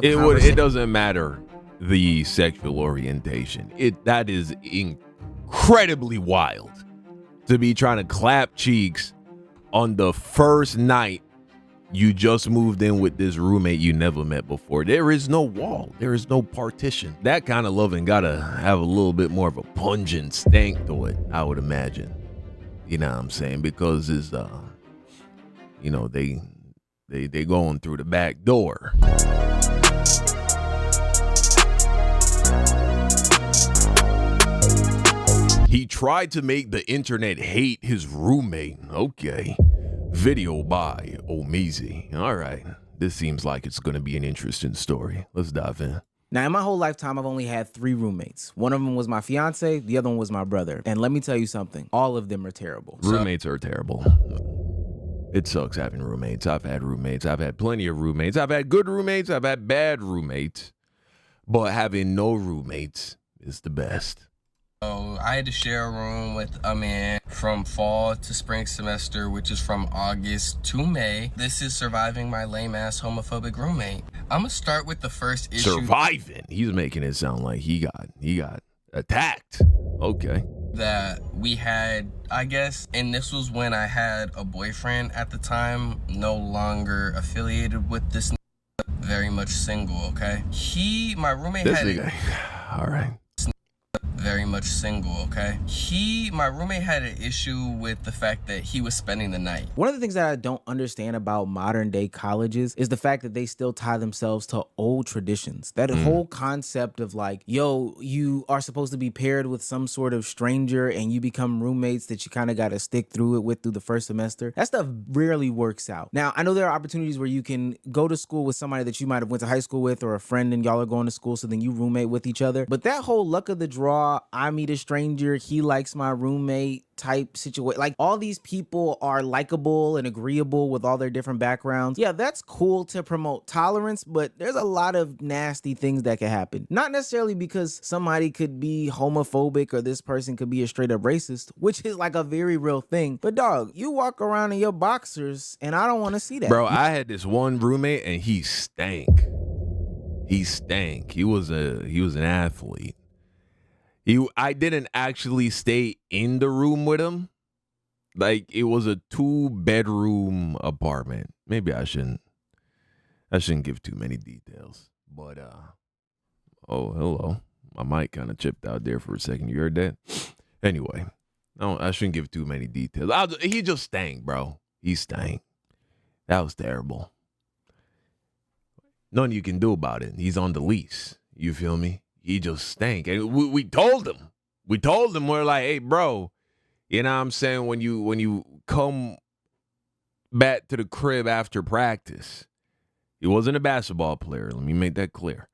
It doesn't matter the sexual orientation. That is incredibly wild to be trying to clap cheeks on the first night you just moved in with this roommate you never met before. There is no wall. There is no partition. That kind of loving gotta have a little bit more of a pungent stank to it, I would imagine. You know what I'm saying? Because it's they going through the back door. He tried to make the internet hate his roommate. Okay. Video by Omizi. All right. This seems like it's going to be an interesting story. Let's dive in. Now, in my whole lifetime, I've only had 3 roommates. One of them was my fiance, the other one was my brother. And let me tell you something, all of them are terrible. Roommates are terrible. It sucks having roommates. I've had roommates. I've had plenty of roommates. I've had good roommates. I've had bad roommates. But having no roommates is the best. So I had to share a room with a man from fall to spring semester, which is from August to May. This is surviving my lame-ass homophobic roommate. I'm gonna start with the first issue. Surviving? He's making it sound like he got attacked. Okay. That we had, I guess, and this was when I had a boyfriend at the time, no longer affiliated with this, very much single, okay? My roommate this had... Nigga. All right. Very much single, okay? My roommate had an issue with the fact that he was spending the night. One of the things that I don't understand about modern day colleges is the fact that they still tie themselves to old traditions. That whole concept of like, yo, you are supposed to be paired with some sort of stranger and you become roommates that you kind of got to stick through it with through the first semester. That stuff rarely works out. Now, I know there are opportunities where you can go to school with somebody that you might have went to high school with or a friend and y'all are going to school, so then you roommate with each other. But that whole luck of the draw, I meet a stranger, he likes my roommate type situation. Like, all these people are likable and agreeable with all their different backgrounds. Yeah, that's cool to promote tolerance, but there's a lot of nasty things that can happen. Not necessarily because somebody could be homophobic or this person could be a straight up racist, which is like a very real thing. But dog, you walk around in your boxers and I don't want to see that. Bro, I had this one roommate and he stank. He stank. He was an athlete. I didn't actually stay in the room with him. Like, it was a 2-bedroom apartment. Maybe I shouldn't give too many details. But oh, hello. My mic kind of chipped out there for a second. You heard that? Anyway, I shouldn't give too many details. He just stank, bro. He stank. That was terrible. Nothing you can do about it. He's on the lease. You feel me? He just stank. And we told him. We're like, hey, bro, you know what I'm saying? When you come back to the crib after practice, he wasn't a basketball player. Let me make that clear.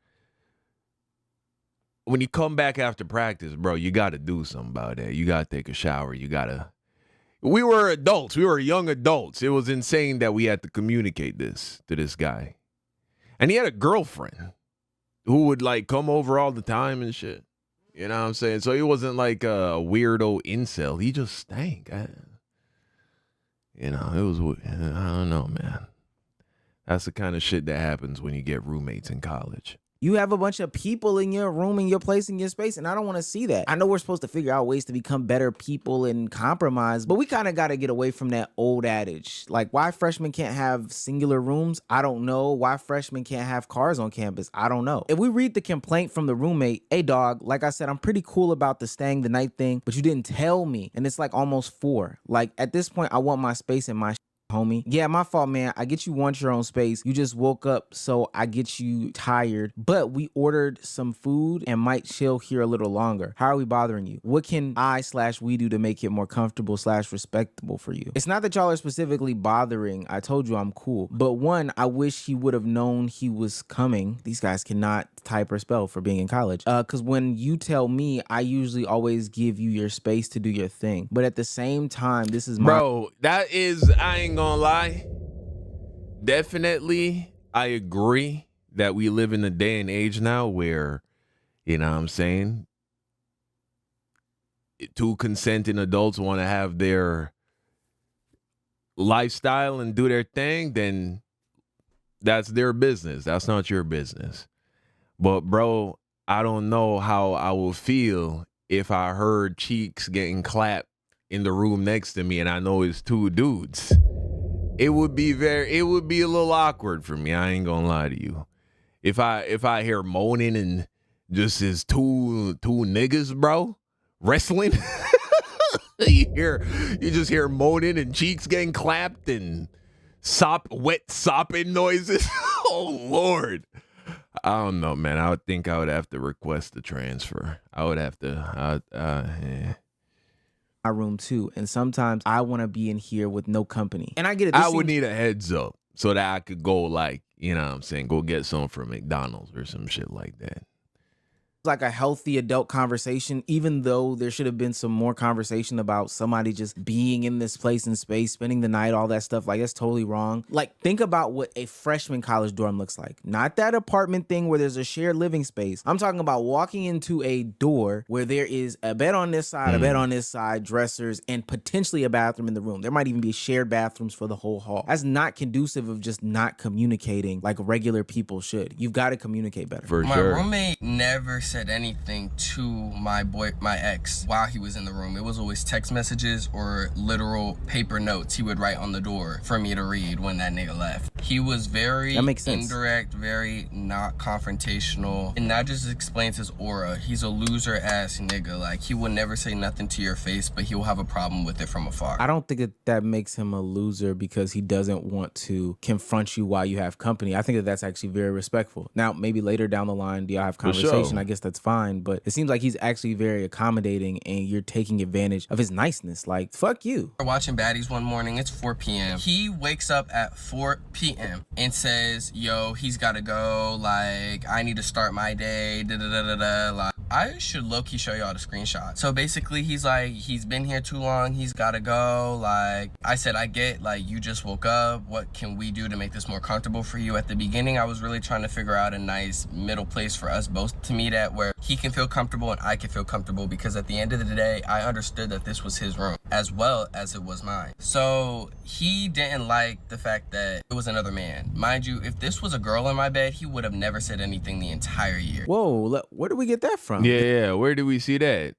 When you come back after practice, bro, you got to do something about that. You got to take a shower. We were adults. We were young adults. It was insane that we had to communicate this to this guy. And he had a girlfriend who would like come over all the time and shit. You know what I'm saying? So he wasn't like a weirdo incel. He just stank. It was, I don't know, man. That's the kind of shit that happens when you get roommates in college. You have a bunch of people in your room, in your place, in your space, and I don't want to see that. I know we're supposed to figure out ways to become better people and compromise, but we kind of got to get away from that old adage. Like, why freshmen can't have singular rooms? I don't know. Why freshmen can't have cars on campus? I don't know. If we read the complaint from the roommate, hey dog, like I said, I'm pretty cool about the staying the night thing, but you didn't tell me. And it's like almost 4. Like, at this point, I want my space and my homie. Yeah, my fault, man. I get you want your own space. You just woke up, so I get you tired. But we ordered some food and might chill here a little longer. How are we bothering you? What can we do to make it more comfortable / respectable for you? It's not that y'all are specifically bothering. I told you I'm cool. But one, I wish he would have known he was coming. These guys cannot type or spell for being in college. Because when you tell me, I usually always give you your space to do your thing. But at the same time, this is my... Bro, that is, I ain't gonna lie. Definitely, I agree that we live in a day and age now where, you know what I'm saying, 2 consenting adults want to have their lifestyle and do their thing, then That's their business. That's not your business. But bro, I don't know how I will feel if I heard cheeks getting clapped in the room next to me and I know it's two dudes. It would be a little awkward for me. I ain't gonna lie to you. If I hear moaning and just as two niggas, bro, wrestling, you just hear moaning and cheeks getting clapped and wet sopping noises. Oh Lord. I don't know, man. I would think I would have to request the transfer. I would have to. My room too, and sometimes I want to be in here with no company. And I get it. I would need a heads up so that I could go, like, you know what I'm saying, go get some from McDonald's or some shit like that. Like a healthy adult conversation, even though there should have been some more conversation about somebody just being in this place and space, spending the night, all that stuff. Like, that's totally wrong. Like, think about what a freshman college dorm looks like. Not that apartment thing where there's a shared living space. I'm talking about walking into a door where there is a bed on this side, a bed on this side, dressers, and potentially a bathroom in the room. There might even be shared bathrooms for the whole hall. That's not conducive of just not communicating like regular people should. You've got to communicate better. For my sure. roommate never said anything to my ex while he was in the room. It was always text messages or literal paper notes he would write on the door for me to read when that nigga left. He was very indirect, very not confrontational, and that just explains his aura. He's a loser ass nigga. Like, he would never say nothing to your face, but he'll have a problem with it from afar. I don't think that makes him a loser because he doesn't want to confront you while you have company. I think that that's actually very respectful. Now, maybe later down the line, do y'all have conversation? Sure. I guess that's fine. But it seems like he's actually very accommodating and you're taking advantage of his niceness. Like, fuck you. We're watching Baddies one morning. It's 4 p.m. He wakes up at 4 p.m. and says, yo, he's got to go. Like, I need to start my day. Da-da-da-da-da. Like, I should low-key show y'all the screenshot. So basically, he's like, he's been here too long. He's got to go. Like, I said, I get, like, you just woke up. What can we do to make this more comfortable for you? At the beginning, I was really trying to figure out a nice middle place for us both to meet at where he can feel comfortable and I can feel comfortable, because at the end of the day, I understood that this was his room as well as it was mine. So he didn't like the fact that it was another man. Mind you, if this was a girl in my bed, he would have never said anything the entire year. Whoa, where did we get that from? Yeah, where do we see that?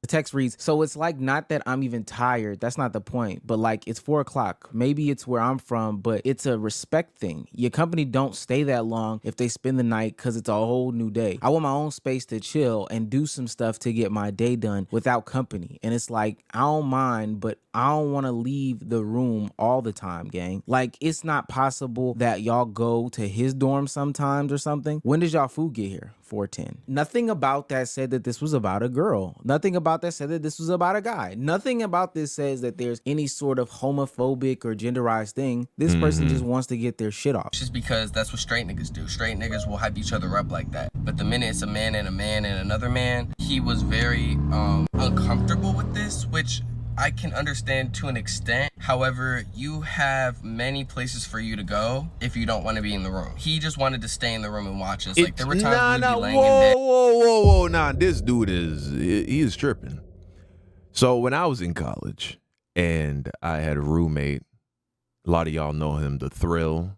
The text reads, so it's like not that I'm even tired. That's not the point. But like, it's 4 o'clock. Maybe it's where I'm from, but it's a respect thing. Your company don't stay that long if they spend the night because it's a whole new day. I want my own space to chill and do some stuff to get my day done without company. And it's like, I don't mind, but I don't want to leave the room all the time, gang. Like, it's not possible that y'all go to his dorm sometimes or something. When does y'all food get here? 4:10. Nothing about that said that this was about a girl. Nothing about that said that this was about a guy. Nothing about this says that there's any sort of homophobic or genderized thing. This person just wants to get their shit off. Just because that's what straight niggas do. Straight niggas will hype each other up like that. But the minute it's a man and another man, he was very uncomfortable with this, which I can understand to an extent. However, you have many places for you to go if you don't want to be in the room. He just wanted to stay in the room and watch us. Like, there were times we would be laying in bed. Whoa. Nah, this dude he is tripping. So when I was in college and I had a roommate, a lot of y'all know him, The Thrill,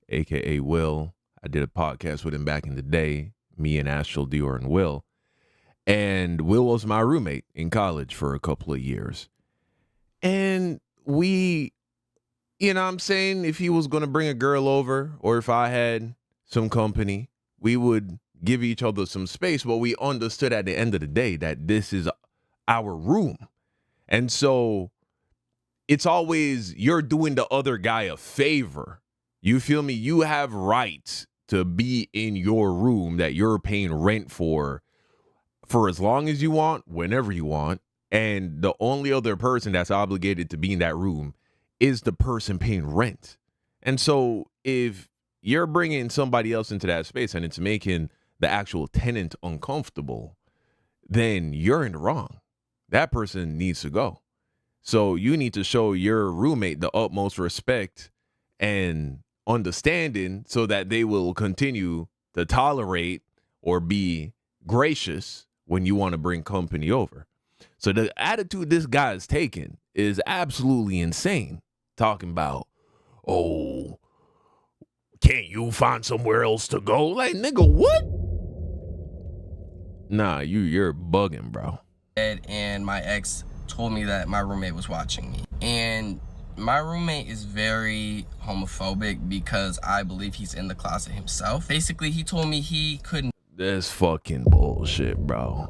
aka Will. I did a podcast with him back in the day, me and Astral, Dior, and Will. And Will was my roommate in college for a couple of years. And we, you know what I'm saying, if he was going to bring a girl over or if I had some company, we would give each other some space. But we understood at the end of the day that this is our room. And so it's always you're doing the other guy a favor. You feel me? You have rights to be in your room that you're paying rent for as long as you want, whenever you want. And the only other person that's obligated to be in that room is the person paying rent. And so if you're bringing somebody else into that space and it's making the actual tenant uncomfortable, then you're in the wrong. That person needs to go. So you need to show your roommate the utmost respect and understanding so that they will continue to tolerate or be gracious when you want to bring company over. So the attitude this guy is taking is absolutely insane. Talking about, oh, can't you find somewhere else to go? Like, nigga, what? Nah, you're bugging, bro. And my ex told me that my roommate was watching me. And my roommate is very homophobic because I believe he's in the closet himself. Basically, he told me he couldn't. That's fucking bullshit, bro.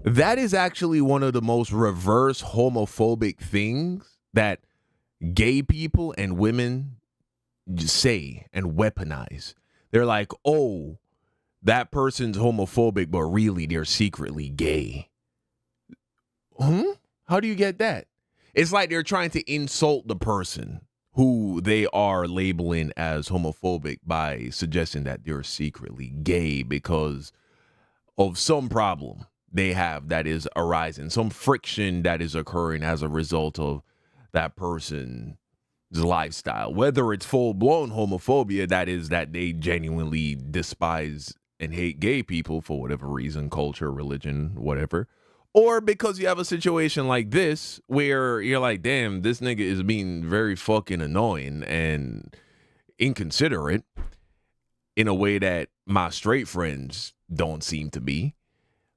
That is actually one of the most reverse homophobic things that gay people and women say and weaponize. They're like, oh, that person's homophobic, but really they're secretly gay. How do you get that? It's like they're trying to insult the person who they are labeling as homophobic by suggesting that they're secretly gay because of some problem they have that is arising, some friction that is occurring as a result of that person's lifestyle. Whether it's full-blown homophobia, that is that they genuinely despise and hate gay people for whatever reason, culture, religion, whatever. Or because you have a situation like this where you're like, damn, this nigga is being very fucking annoying and inconsiderate in a way that my straight friends don't seem to be.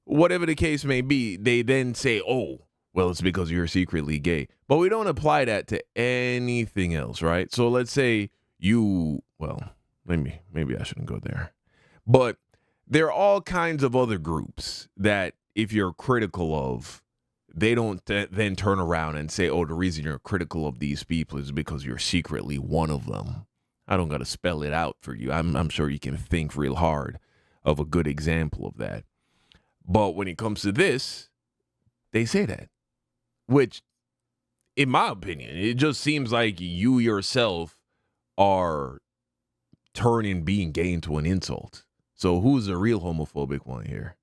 Whatever the case may be, they then say, oh, well, it's because you're secretly gay. But we don't apply that to anything else, right? So let's say maybe I shouldn't go there. But there are all kinds of other groups that if you're critical of, they don't then turn around and say, oh, the reason you're critical of these people is because you're secretly one of them. I don't got to spell it out for you. I'm sure you can think real hard of a good example of that. But when it comes to this, they say that, which, in my opinion, it just seems like you yourself are turning being gay into an insult. So who's the real homophobic one here?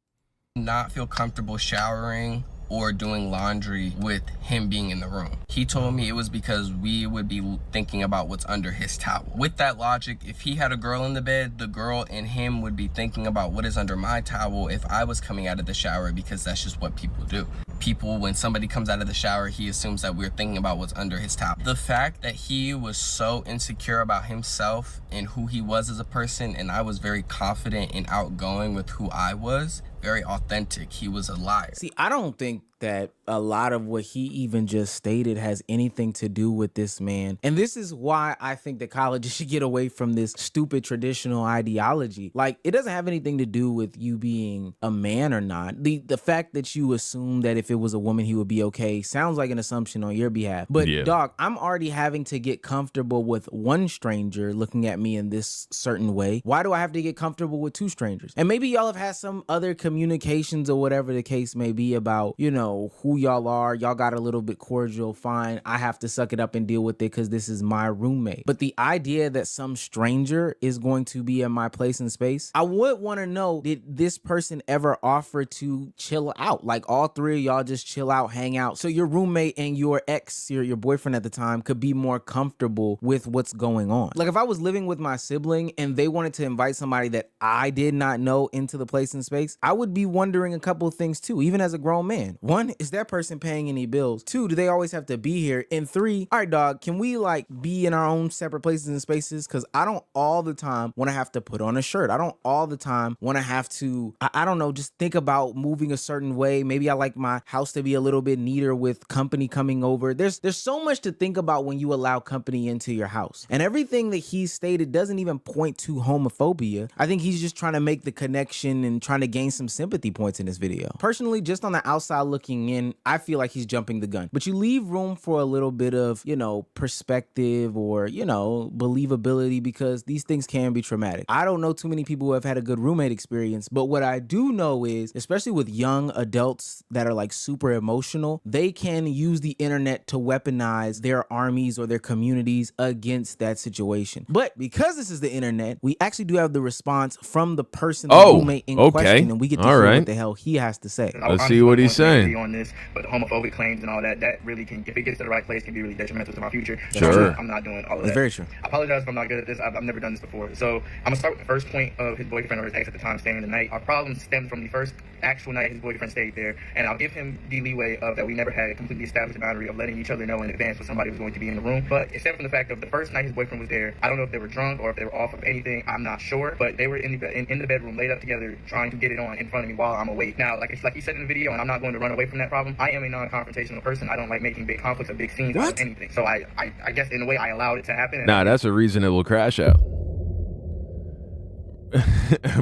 Not feel comfortable showering or doing laundry with him being in the room. He told me it was because we would be thinking about what's under his towel. With that logic, if he had a girl in the bed, the girl and him would be thinking about what is under my towel if I was coming out of the shower, because that's just what people do. People, when somebody comes out of the shower, he assumes that we're thinking about what's under his towel. The fact that he was so insecure about himself and who he was as a person, and I was very confident and outgoing with who I was, very authentic. He was a liar. See, I don't think that a lot of what he even just stated has anything to do with this man. And this is why I think that colleges should get away from this stupid traditional ideology. Like, it doesn't have anything to do with you being a man or not. The fact that you assume that if it was a woman, he would be okay sounds like an assumption on your behalf. But yeah, dog, I'm already having to get comfortable with one stranger looking at me in this certain way. Why do I have to get comfortable with two strangers? And maybe y'all have had some other communications or whatever the case may be about, you know, who y'all are. Y'all got a little bit cordial. Fine. I have to suck it up and deal with it because this is my roommate. But the idea that some stranger is going to be in my place and space, I would want to know, did this person ever offer to chill out? Like, all three of y'all just chill out, hang out. So your roommate and your ex, your boyfriend at the time, could be more comfortable with what's going on. Like, if I was living with my sibling and they wanted to invite somebody that I did not know into the place and space, I would be wondering a couple of things too, even as a grown man. One, is that person paying any bills? Two, do they always have to be here? And three, all right, dog, can we like be in our own separate places and spaces? Because I don't all the time want to have to put on a shirt. I don't all the time want to have to, I don't know, just think about moving a certain way. Maybe I like my house to be a little bit neater with company coming over. There's so much to think about when you allow company into your house. And everything that he stated doesn't even point to homophobia. I think he's just trying to make the connection and trying to gain some sympathy points in this video. Personally, just on the outside looking in, I feel like he's jumping the gun. But you leave room for a little bit of, you know, perspective or, you know, believability, because these things can be traumatic. I don't know too many people who have had a good roommate experience, but what I do know is, especially with young adults that are like super emotional, they can use the internet to weaponize their armies or their communities against that situation. But because this is the internet, we actually do have the response from the person, the roommate in question, and we get to hear what the hell he has to say. Let's see what he's saying. on this, but the homophobic claims and all that really can, if it gets to the right place, can be really detrimental to my future. Sure. I'm not doing all of That's that. very true. I apologize if I'm not good at this. I've never done this before. So I'm gonna start with the first point of his boyfriend or his ex at the time staying the night. Our problem stemmed from the first actual night his boyfriend stayed there, and I'll give him the leeway of that we never had a completely established boundary of letting each other know in advance when somebody was going to be in the room. But except from the fact of the first night his boyfriend was there, I don't know if they were drunk or if they were off of anything. I'm not sure, but they were in the bedroom laid up together trying to get it on in front of me while I'm awake. Now, like he said in the video, and I'm not going to run away from that problem. I am a non-confrontational person. I don't like making big conflicts or big scenes out of anything. So I guess in a way I allowed it to happen. Nah, that's a reason it will crash out.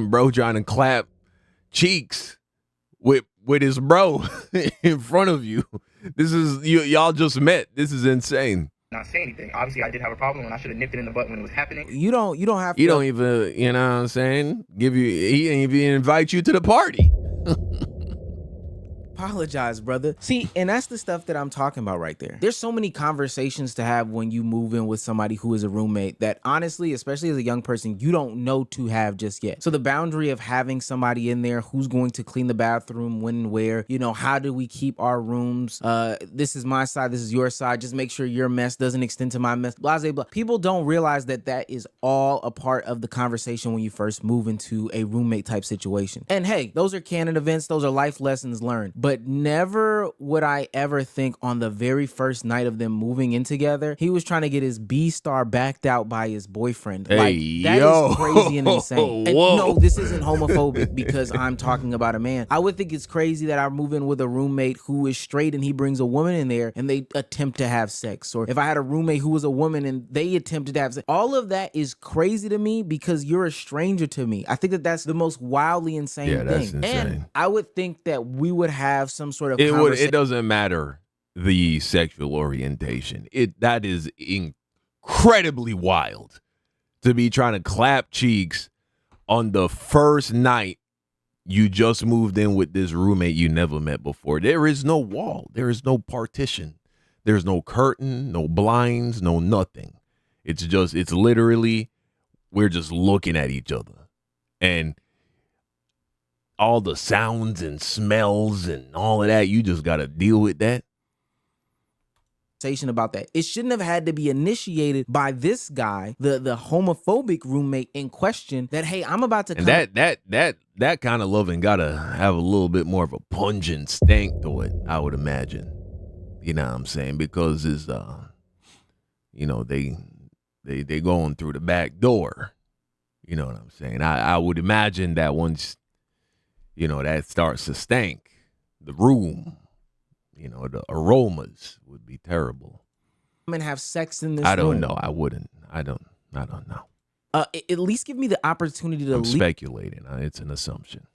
Bro trying to clap cheeks with his bro in front of you. This is y'all just met. This is insane. Not say anything. Obviously, I did have a problem, and I should have nipped it in the butt when it was happening. You don't have to. You don't even, you know what I'm saying? He didn't even invite you to the party. Apologize, brother. See, and that's the stuff that I'm talking about right there. There's so many conversations to have when you move in with somebody who is a roommate that honestly, especially as a young person, you don't know to have just yet. So the boundary of having somebody in there who's going to clean the bathroom, when and where, you know, how do we keep our rooms? This is my side, this is your side. Just make sure your mess doesn't extend to my mess. Blah, blah, blah. People don't realize that that is all a part of the conversation when you first move into a roommate type situation. And hey, those are canon events. Those are life lessons learned. But never would I ever think on the very first night of them moving in together, he was trying to get his B-star backed out by his boyfriend. Hey, like, that is crazy and insane. And Whoa. no, this isn't homophobic because I'm talking about a man. I would think it's crazy that I move in with a roommate who is straight and he brings a woman in there and they attempt to have sex. Or if I had a roommate who was a woman and they attempted to have sex. All of that is crazy to me because you're a stranger to me. I think that that's the most wildly insane thing. That's insane. And I would think that we would have some sort of It doesn't matter the sexual orientation. That is incredibly wild to be trying to clap cheeks on the first night you just moved in with this roommate you never met before. There is no wall. There is no partition. There's no curtain, no blinds, no nothing. It's literally, we're just looking at each other. And all the sounds and smells and all of that, you just got to deal with that. About that. It shouldn't have had to be initiated by this guy, the homophobic roommate in question, that, hey, I'm about to come. And that kind of loving got to have a little bit more of a pungent stank to it, I would imagine. You know what I'm saying? Because it's, you know, they going through the back door. You know what I'm saying? I would imagine that once, you know, that starts to stank, the room, you know, the aromas would be terrible. And have sex in this I don't room. know. I wouldn't. I don't know. At least give me the opportunity to I'm speculating. It's an assumption.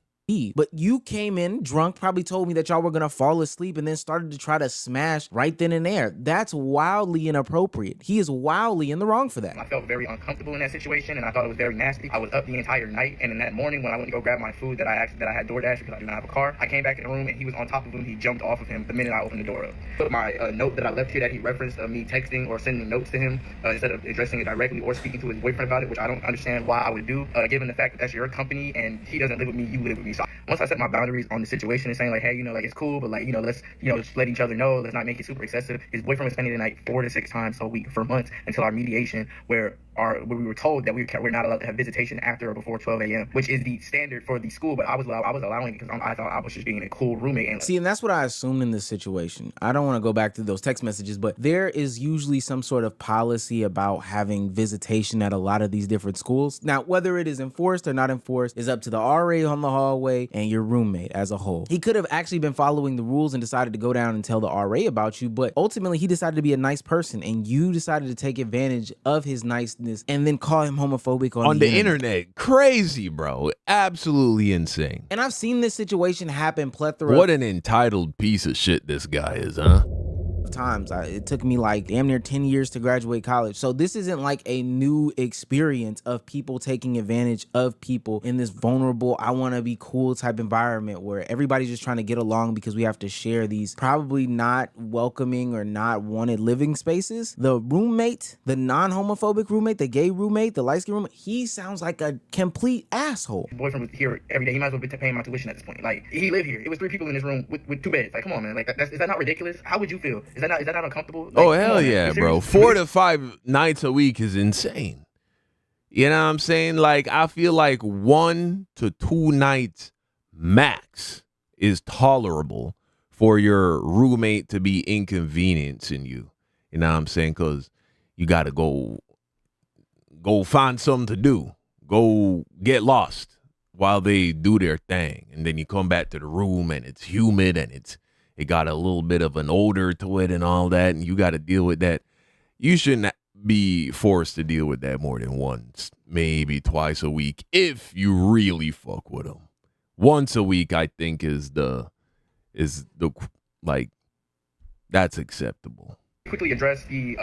But you came in drunk, probably told me that y'all were going to fall asleep and then started to try to smash right then and there. That's wildly inappropriate. He is wildly in the wrong for that. I felt very uncomfortable in that situation, and I thought it was very nasty. I was up the entire night, and in that morning when I went to go grab my food that I had DoorDash because I do not have a car, I came back in the room and he was on top of him. He jumped off of him the minute I opened the door up. But my note that I left here that he referenced me texting or sending notes to him instead of addressing it directly or speaking to his boyfriend about it, which I don't understand why I would do, given the fact that that's your company and he doesn't live with me, you live with me. So once I set my boundaries on the situation and saying like, hey, you know, like it's cool, but like, you know, let's, you know, just let each other know, let's not make it super excessive. His boyfriend was spending the night 4 to 6 times a week for months until our mediation where we were told that we're not allowed to have visitation after or before 12 a.m., which is the standard for the school, but I was allowing it because I thought I was just being a cool roommate. And see, and that's what I assumed in this situation. I don't want to go back to those text messages, but there is usually some sort of policy about having visitation at a lot of these different schools. Now, whether it is enforced or not enforced is up to the RA on the hallway and your roommate as a whole. He could have actually been following the rules and decided to go down and tell the RA about you, but ultimately he decided to be a nice person and you decided to take advantage of his niceness and then call him homophobic on the internet. Crazy, bro. Absolutely insane. And I've seen this situation happen plethora. What an entitled piece of shit this guy is, huh? times. It took me like damn near 10 years to graduate college. So this isn't like a new experience of people taking advantage of people in this vulnerable, I want to be cool type environment where everybody's just trying to get along because we have to share these probably not welcoming or not wanted living spaces. The roommate, the non-homophobic roommate, the gay roommate, the light-skinned roommate, he sounds like a complete asshole. His boyfriend was here every day. He might as well be paying my tuition at this point. Like, he lived here. It was 3 people in this room with 2 beds. Like, come on, man. Like, is that not ridiculous? How would you feel? Is that not uncomfortable? Like, oh, hell on, yeah, bro. 4 to 5 nights a week is insane. You know what I'm saying? Like, I feel like 1 to 2 nights max is tolerable for your roommate to be inconveniencing you. You know what I'm saying? Because you got to go find something to do. Go get lost while they do their thing. And then you come back to the room and it's humid and it got a little bit of an odor to it and all that. And you got to deal with that. You shouldn't be forced to deal with that more than once, maybe twice a week, if you really fuck with them. Once a week, I think is the like, that's acceptable. Quickly address the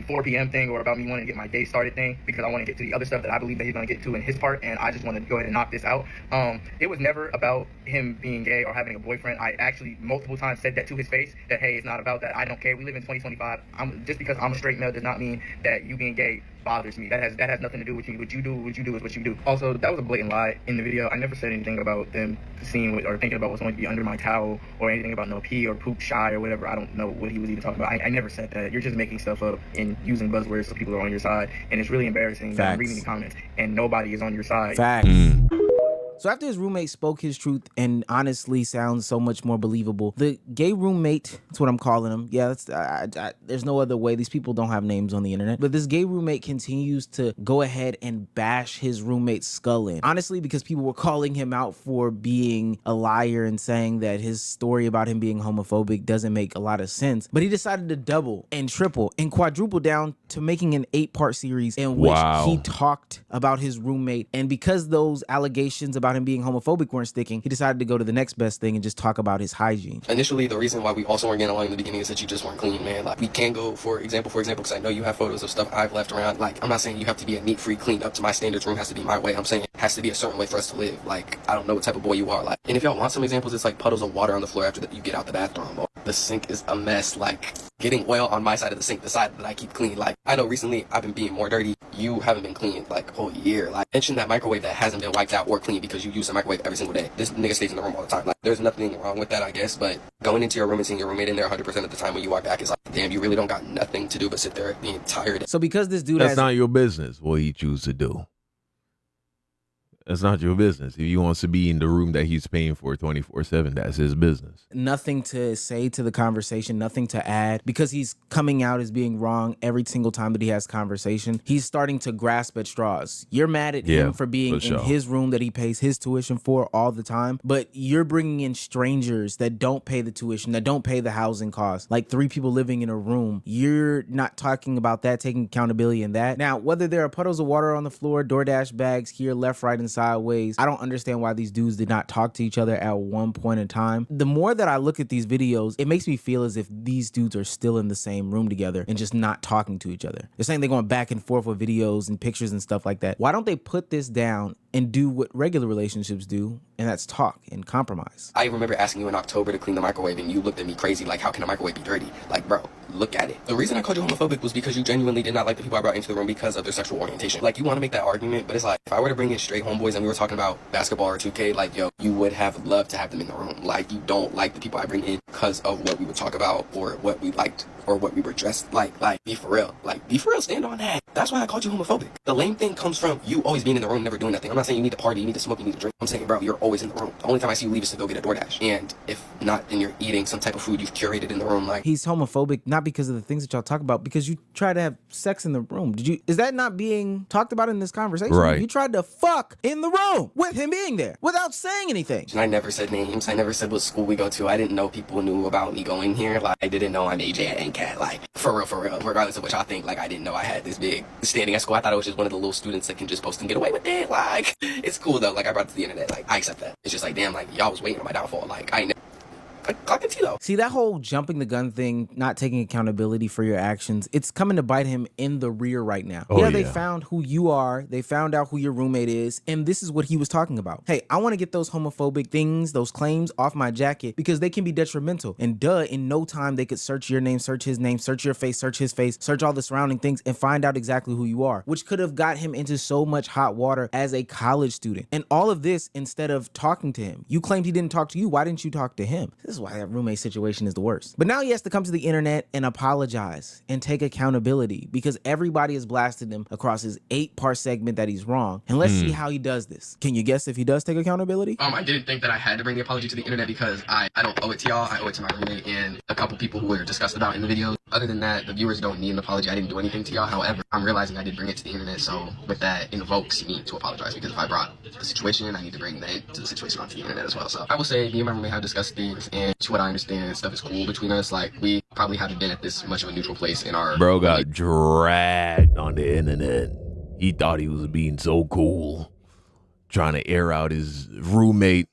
4 p.m. thing, or about me wanting to get my day started thing, because I want to get to the other stuff that I believe that he's going to get to in his part, and I just want to go ahead and knock this out. It was never about him being gay or having a boyfriend. I actually multiple times said that to his face, that hey, it's not about that. I don't care. We live in 2025. Just because I'm a straight male does not mean that you being gay bothers me. That has nothing to do with you. What you do is what you do. Also, that was a blatant lie in the video. I never said anything about them seeing or thinking about what's going to be under my towel, or anything about no pee or poop shy or whatever. I don't know what he was even talking about. I never said that. You're just making stuff up and using buzzwords so people are on your side, and it's really embarrassing. That I'm reading the comments and nobody is on your side. Facts. So after his roommate spoke his truth and honestly sounds so much more believable, the gay roommate, that's what I'm calling him. Yeah, there's no other way. These people don't have names on the internet. But this gay roommate continues to go ahead and bash his roommate's skull in. Honestly, because people were calling him out for being a liar and saying that his story about him being homophobic doesn't make a lot of sense. But he decided to double and triple and quadruple down to making an 8-part series in which he talked about his roommate. And because those allegations about him being homophobic weren't sticking, he decided to go to the next best thing and just talk about his hygiene. Initially, the reason why we also weren't getting along in the beginning is that you just weren't clean, man. Like, we can go for example, because I know you have photos of stuff I've left around. Like, I'm not saying you have to be a neat-free, clean up to my standards. Room has to be my way. I'm saying it has to be a certain way for us to live. Like, I don't know what type of boy you are. Like, and if y'all want some examples, it's like puddles of water on the floor after you get out the bathroom. Or the sink is a mess. Like, getting oil on my side of the sink, the side that I keep clean. Like, I know recently I've been being more dirty. You haven't been clean like a whole year. Like, mention that microwave that hasn't been wiped out or clean because you use the microwave every single day. This nigga stays in the room all the time. Like, there's nothing wrong with that, I guess, but going into your room and seeing your roommate in there 100% of the time when you walk back is like, damn, you really don't got nothing to do but sit there the entire day. So because this dude That's not your business what he chooses to do. That's not your business. If he wants to be in the room that he's paying for 24/7, that's his business. Nothing to say to the conversation, nothing to add, because he's coming out as being wrong every single time that he has conversation. He's starting to grasp at straws. You're mad at him for being in his room that he pays his tuition for all the time, but you're bringing in strangers that don't pay the tuition, that don't pay the housing costs, like 3 people living in a room. You're not talking about that, taking accountability in that. Now, whether there are puddles of water on the floor, DoorDash bags here, left, right, and sideways, I don't understand why these dudes did not talk to each other at one point in time. The more that I look at these videos, it makes me feel as if these dudes are still in the same room together and just not talking to each other. They're saying they're going back and forth with videos and pictures and stuff like that. Why don't they put this down and do what regular relationships do, and that's talk and compromise? I remember asking you in October to clean the microwave, and you looked at me crazy, like, how can a microwave be dirty? Like, bro, look at it. The reason I called you homophobic was because you genuinely did not like the people I brought into the room because of their sexual orientation. Like, you want to make that argument, but it's like, if I were to bring in straight homeboys and we were talking about basketball or 2K, like, yo, you would have loved to have them in the room. Like, you don't like the people I bring in because of what we would talk about or what we liked or what we were dressed like. Like, be for real. Like, be for real, stand on that. That's why I called you homophobic. The lame thing comes from you always being in the room, never doing nothing. I'm not saying you need to party, you need to smoke, you need to drink. I'm saying, bro, you're always in the room. The only time I see you leave is to go get a DoorDash. And if not, then you're eating some type of food you've curated in the room. Like, he's homophobic not because of the things that y'all talk about, because you try to have sex in the room. Is that not being talked about in this conversation? Right. You tried to fuck in the room with him being there without saying anything. And I never said names. I never said what school we go to. I didn't know people knew about me going here. Like, I didn't know I'm AJ at NCAT. Like, for real. Regardless of what y'all think, like, I didn't know I had this big standing at school. I thought I was just one of the little students that can just post and get away with it. Like, it's cool though. Like, I brought it to the internet. Like, I accept that. It's just like, damn, like, y'all was waiting on my downfall. Like, I can see though. See, that whole jumping the gun thing, not taking accountability for your actions, it's coming to bite him in the rear right now. Oh, They yeah. found who you are. They found out who your roommate is. And this is what he was talking about. Hey, I want to get those homophobic things, those claims off my jacket because they can be detrimental. And in no time, they could search your name, search his name, search your face, search his face, search all the surrounding things and find out exactly who you are, which could have got him into so much hot water as a college student. And all of this instead of talking to him. You claimed he didn't talk to you. Why didn't you talk to him? This is why that roommate situation is the worst. But now he has to come to the internet and apologize and take accountability because everybody has blasted him across his 8-part segment that he's wrong. And let's see how he does this. Can you guess if he does take accountability? I didn't think that I had to bring the apology to the internet because I don't owe it to y'all. I owe it to my roommate and a couple people who were discussed about in the video. Other than that, the viewers don't need an apology. I didn't do anything to y'all. However, I'm realizing I did bring it to the internet. So with that, invokes me to apologize because if I brought the situation, I need to bring the situation onto the internet as well. So I will say me and my roommate have discussed things, and to what I understand, stuff is cool between us. Like, we probably haven't been at this much of a neutral place in our... Bro got dragged on the internet. He thought he was being so cool, trying to air out his roommate.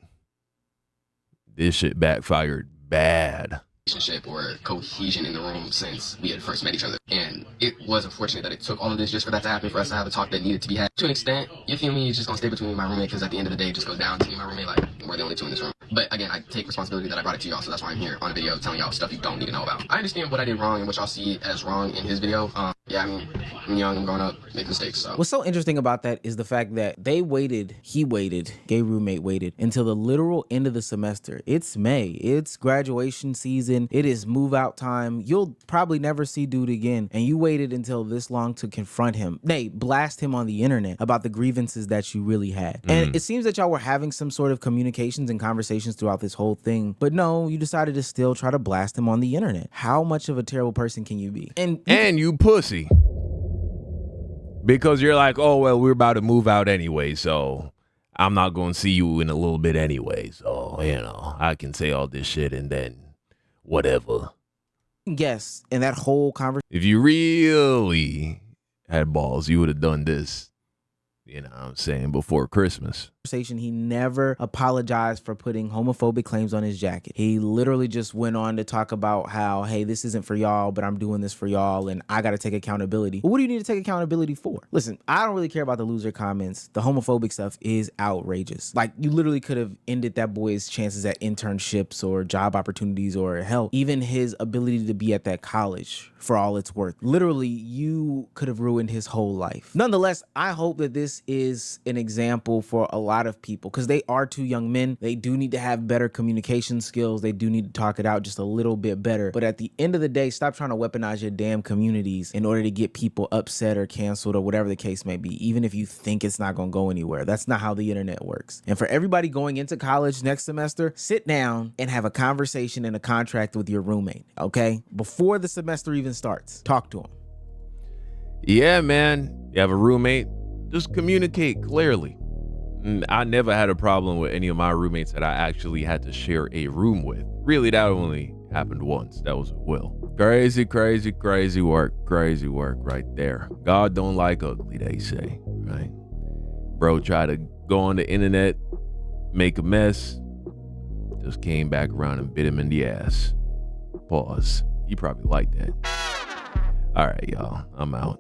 This shit backfired bad. Relationship or cohesion in the room since we had first met each other, and it was unfortunate that it took all of this just for that to happen, for us to have a talk that needed to be had. To an extent, you feel me, it's just gonna stay between me and my roommate because at the end of the day it just goes down to me and my roommate. Like, we're the only two in this room. But again, I take responsibility that I brought it to y'all, so that's why I'm here on a video telling y'all stuff you don't need to know about. I understand what I did wrong and what y'all see as wrong in his video. Yeah, I mean, I'm young, I'm growing up, make mistakes. So what's so interesting about that is the fact that he waited, gay roommate waited until the literal end of the semester. It's May, it's graduation season, it is move out time. You'll probably never see dude again, and you waited until this long to confront him. Blast him on the internet about the grievances that you really had. And it seems that y'all were having some sort of communications and conversations throughout this whole thing, but no, you decided to still try to blast him on the internet. How much of a terrible person can you be? And you pussy. Because you're like, oh, well, we're about to move out anyway, so I'm not going to see you in a little bit anyway. So, I can say all this shit and then whatever. Yes, and that whole conversation. If you really had balls, you would have done this, what I'm saying, before Christmas. He never apologized for putting homophobic claims on his jacket. He literally just went on to talk about how, hey, this isn't for y'all, but I'm doing this for y'all and I got to take accountability. Well, what do you need to take accountability for? Listen, I don't really care about the loser comments. The homophobic stuff is outrageous. Like, you literally could have ended that boy's chances at internships or job opportunities or hell, even his ability to be at that college for all it's worth. Literally, you could have ruined his whole life. Nonetheless, I hope that this is an example for a lot of people because they are two young men. They do need to have better communication skills. They do need to talk it out just a little bit better. But at the end of the day, stop trying to weaponize your damn communities in order to get people upset or canceled or whatever the case may be, even if you think it's not going to go anywhere. That's not how the internet works. And for everybody going into college next semester, sit down and have a conversation and a contract with your roommate, okay? Before the semester even starts, talk to him. Yeah, man. You have a roommate, just communicate clearly. I never had a problem with any of my roommates that I actually had to share a room with. Really, that only happened once. That was with Will. Crazy, crazy, crazy work. Crazy work right there. God don't like ugly, they say, right? Bro tried to go on the internet, make a mess, just came back around and bit him in the ass. Pause. He probably liked that. All right, y'all. I'm out.